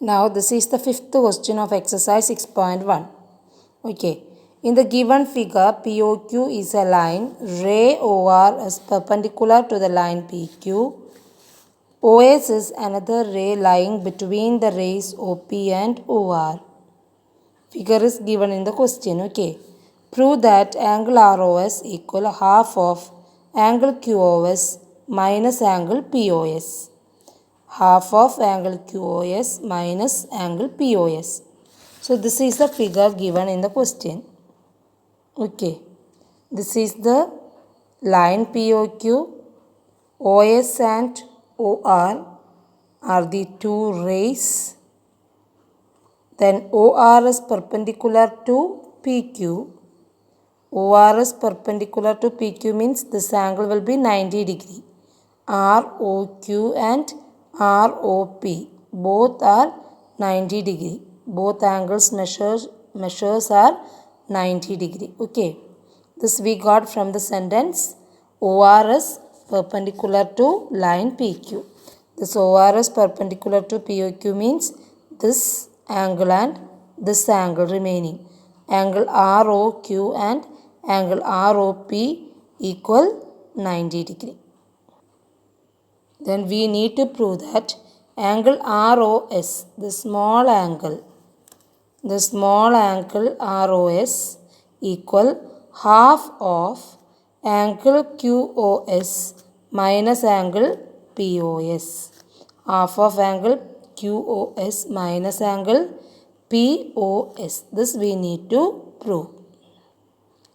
Now this is the fifth question of exercise 6.1. Okay. In the given figure, POQ is a line, ray OR is perpendicular to the line PQ. OS is another ray lying between the rays OP and OR. Figure is given in the question. Okay. Prove that angle ROS equal half of angle QOS minus angle POS. Half of angle QOS minus angle POS. So this is the figure given in the question. Okay. This is the line POQ. OS and OR are the two rays. Then OR is perpendicular to PQ. OR is perpendicular to PQ means this angle will be 90 degree. ROQ and ROP both are 90 degree. Both angles measures are 90 degree. Okay. This we got from the sentence OR is perpendicular to line PQ. This OR is perpendicular to POQ means this angle and this angle remaining. Angle ROQ and angle ROP equal 90 degree. Then we need to prove that angle ROS, the small angle ROS equal half of angle QOS minus angle POS. Half of angle QOS minus angle POS. This we need to prove.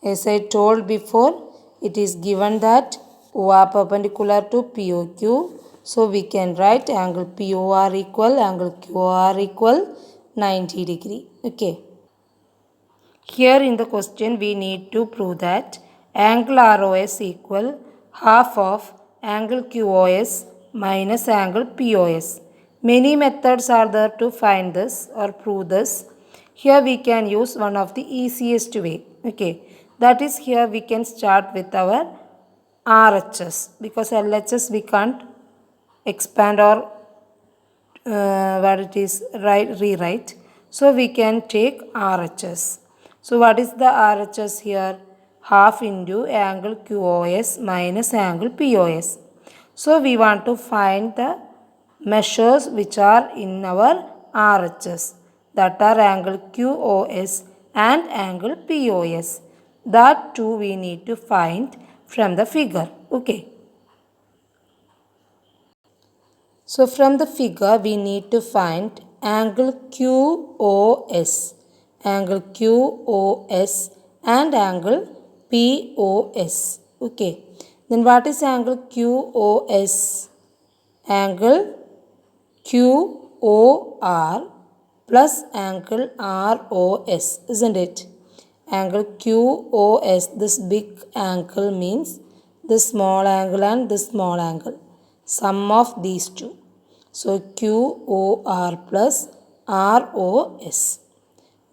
As I told before, it is given that OR perpendicular to POQ. So we can write angle POR equal angle QOR equal 90 degree. Okay. Here in the question we need to prove that angle ROS equal half of angle QOS minus angle POS. Many methods are there to find this or prove this. Here we can use one of the easiest way. Okay. That is, here we can start with our RHS because LHS we can't expand or rewrite. So we can take RHS. So what is the RHS here? Half into angle QOS minus angle POS. So we want to find the measures which are in our RHS, that are angle QOS and angle POS. That too we need to find from the figure. Okay. So from the figure we need to find angle QOS, angle QOS and angle POS. Okay. Then what is angle QOS? Angle QOR plus angle ROS, isn't it? Angle QOS, this big angle means this small angle and this small angle. Sum of these two. So QOR plus ROS.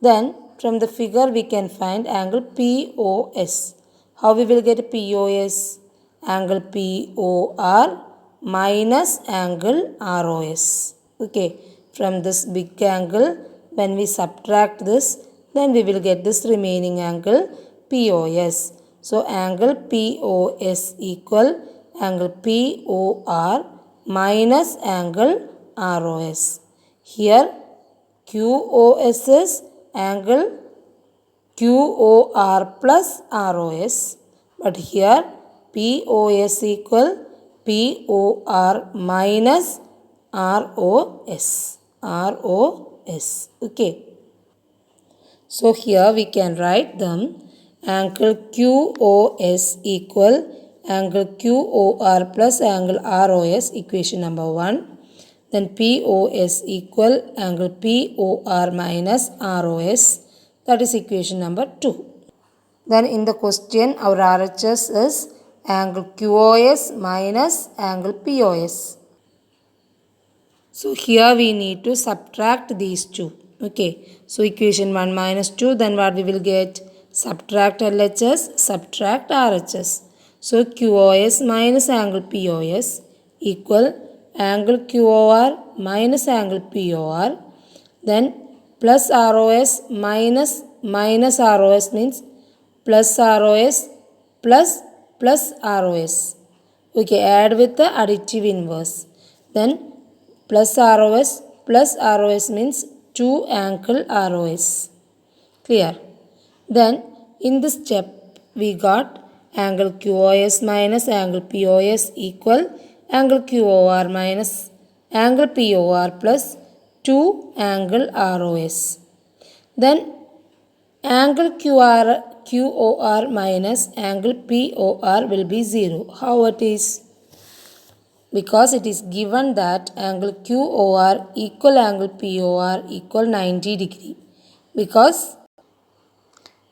Then from the figure we can find angle POS. How we will get POS? Angle POR minus angle ROS. Okay. From this big angle, when we subtract this, then we will get this remaining angle POS. So angle POS equal angle POR minus angle ROS. Here QOS is angle QOR plus ROS, but here POS equal POR minus ROS. Okay. So here we can write them angle QOS equal angle QOR plus angle ROS, equation number 1. Then POS equal angle POR minus ROS, that is equation number 2. Then in the question our RHS is angle QOS minus angle POS. So here we need to subtract these two. Okay. So equation 1 minus 2, then what we will get? Subtract LHS, subtract RHS. So QOS minus angle POS equal angle QOR minus angle POR. Then plus ROS minus ROS means plus ROS plus ROS. Okay, add with the additive inverse. Then plus ROS means 2 angle ROS. Clear? Then in this step we got angle QoS minus angle POS equal angle QOR minus angle POR plus 2 angle ROS. Then angle QOR minus angle POR will be 0. How it is? Because it is given that angle QOR equal angle POR equal 90 degree. Because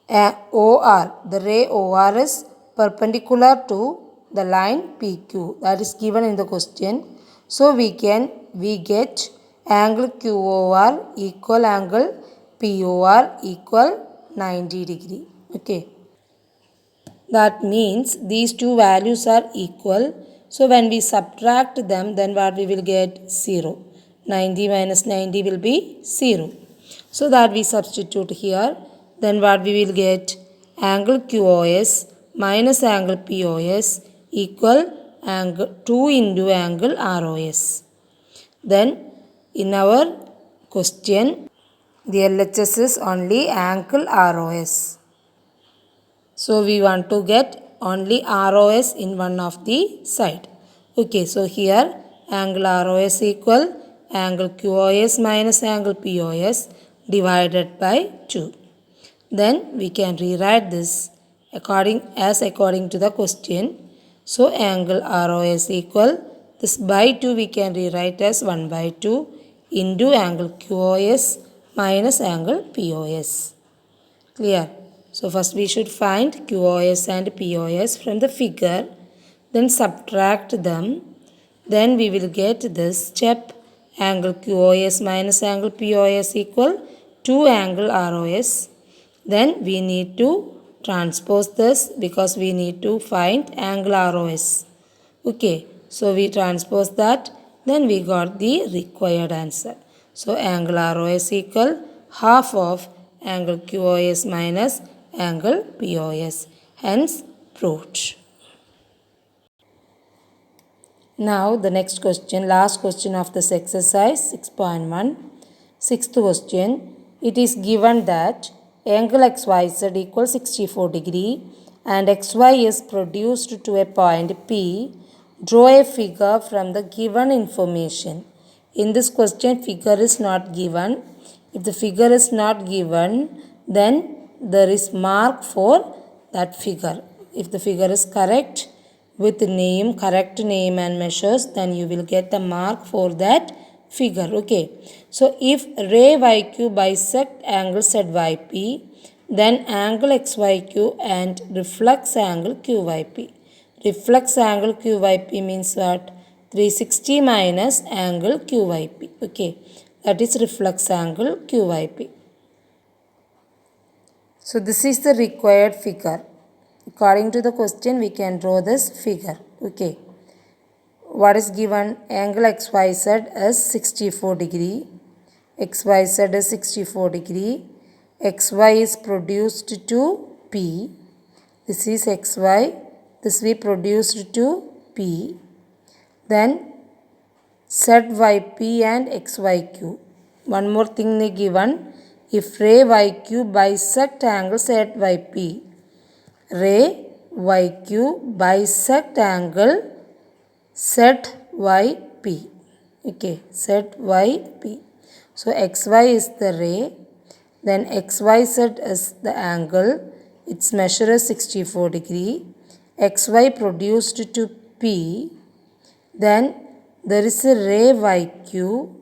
OR, the ray OR is perpendicular to the line PQ, that is given in the question. So we get angle QOR equal angle POR equal 90 degree. Okay. That means these two values are equal. So when we subtract them, then what we will get? 0. 90 minus 90 will be 0. So that we substitute here. Then what we will get? Angle QoS minus angle POS equal angle 2 into angle ROS. Then in our question, the LHS is only angle ROS. So we want to get only ROS in one of the side. Okay, so here angle ROS equal angle QoS minus angle POS divided by 2. Then we can rewrite this according to the question. So angle ROS equal this by 2 we can rewrite as 1 by 2 into angle QoS minus angle POS. Clear? So first we should find QoS and POS from the figure, then subtract them. Then we will get this step angle QoS minus angle POS equal 2 angle ROS. Then we need to transpose this because we need to find angle ROS. Okay, so we transpose that, then we got the required answer. So angle ROS equal half of angle QoS minus angle POS, hence proved. Now the next question, last question of this exercise 6.1. Sixth question, it is given that angle XYZ equals 64 degree and XY is produced to a point P. Draw a figure from the given information. In this question, figure is not given. If the figure is not given, then there is mark for that figure. If the figure is correct with name, correct name and measures, then you will get the mark for that figure. Okay. So if ray YQ bisect angle ZYP, then angle XYQ and reflex angle QYP. Reflex angle QYP means what? 360 minus angle QYP. Okay. That is reflex angle QYP. So this is the required figure. According to the question, we can draw this figure. Okay. What is given? Angle XYZ is 64 degree. XYZ is 64 degree. XY is produced to P. This is XY. This we produced to P. Then ZYP and XYQ. One more thing they given. If ray YQ bisect angle ZYP, ray YQ bisect angle ZYP. Okay, ZYP. So XY is the ray, then XYZ is the angle. Its measure is 64 degree. XY produced to P. Then there is a ray YQ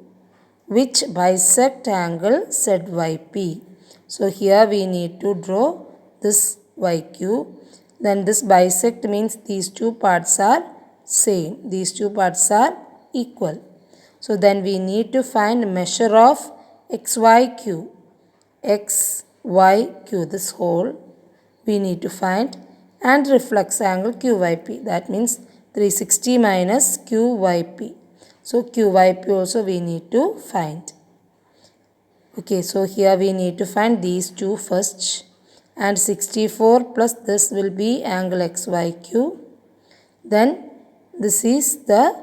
which bisect angle ZYP. So here we need to draw this YQ. Then this bisect means these two parts are same. These two parts are equal. So then we need to find measure of XYQ. XYQ, this whole we need to find, and reflex angle QYP. That means 360 minus QYP. So QYP also we need to find. Okay, so here we need to find these two first. And 64 plus this will be angle XYQ. Then this is the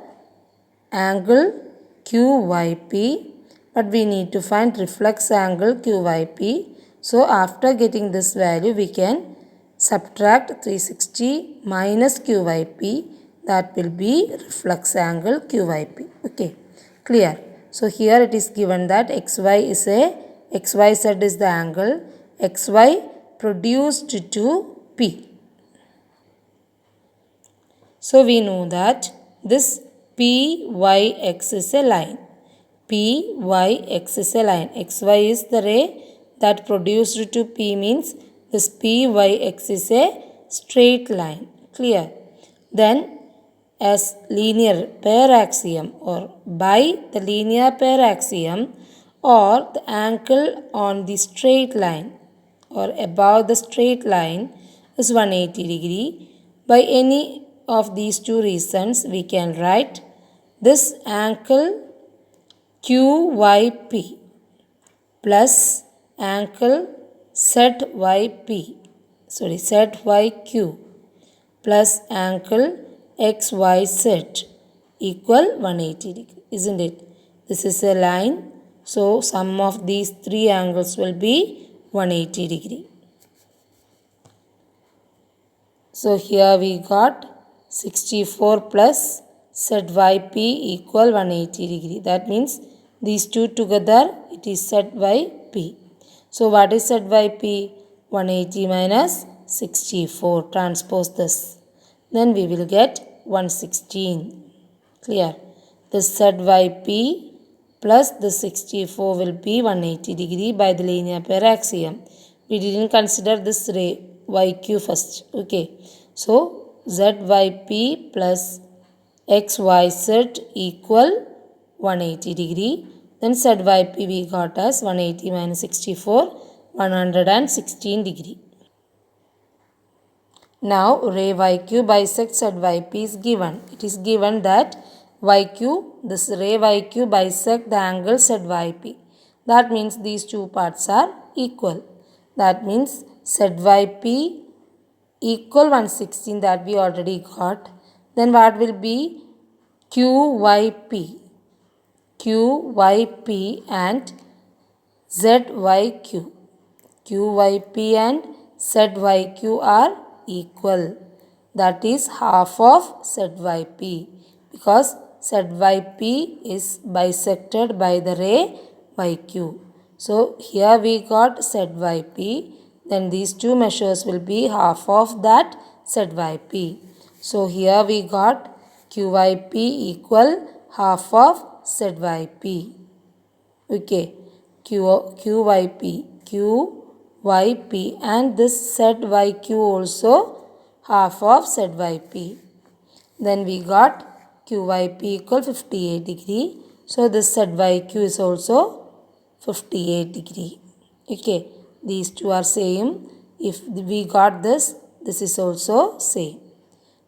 angle QYP, but we need to find reflex angle QYP. So after getting this value, we can subtract 360 minus QYP. That will be reflex angle QYP. Okay, clear. So here it is given that XYZ is the angle XY produced to P. So we know that this PYX is a line. PYX is a line. XY is the ray that produced to P, means this PYX is a straight line. Clear? Then as linear pair axiom or by the linear pair axiom or the angle on the straight line or above the straight line is 180 degree. By any of these two reasons, we can write this angle QYP plus angle ZYQ plus angle XYZ equal 180 degree, isn't it? This is a line, so sum of these three angles will be 180 degree. So here we got 64 plus ZYP equal 180 degree. That means these two together it is ZYP. So what is ZYP? 180 minus 64. Transpose this. Then we will get 116. Clear? The ZYP plus the 64 will be 180 degree by the linear pair axiom. We didn't consider this ray YQ first. Okay. So ZYP plus XYZ equal 180 degree. Then ZYP we got as 180 minus 64, 116 degree. Now ray YQ bisects ZYP is given. It is given that this ray YQ bisect the angle ZYP. That means these two parts are equal. That means ZYP equal 116, that we already got. Then what will be QYP? QYP and ZYQ. QYP and ZYQ are equal. That is half of ZYP, because ZYP is bisected by the ray YQ. So here we got ZYP. Then these two measures will be half of that ZYP. So here we got QYP equal half of ZYP. Okay, QYP and this ZYQ also half of ZYP. Then we got QYP equal 58 degree. So this ZYQ is also 58 degree. Okay. These two are same. If we got this, this is also same.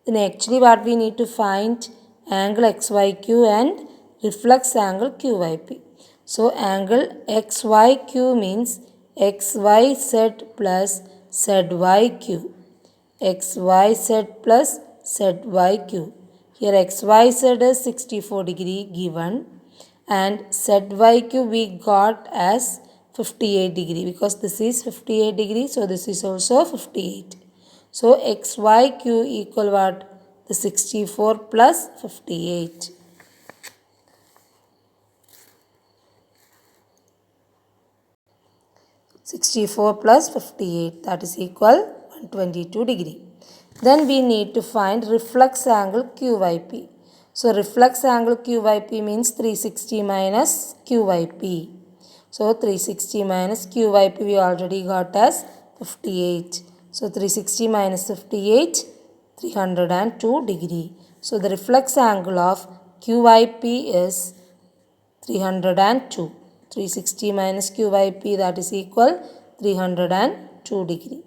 Then actually what we need to find angle XYQ and reflex angle QYP. So angle XYQ means XYZ plus ZYQ. XYZ plus ZYQ. Here XYZ is 64 degree given and ZYQ we got as 58 degree, because this is 58 degree, so this is also 58. So XYQ equal what? The 64 plus 58. plus 58, that is equal 122 degree. Then we need to find reflex angle QYP. So reflex angle QYP means 360 minus QYP. So 360 minus QYP we already got as 58. So 360 minus 58, 302 degree. So the reflex angle of QYP is 302. 360 minus QYP, that is equal 302 degree.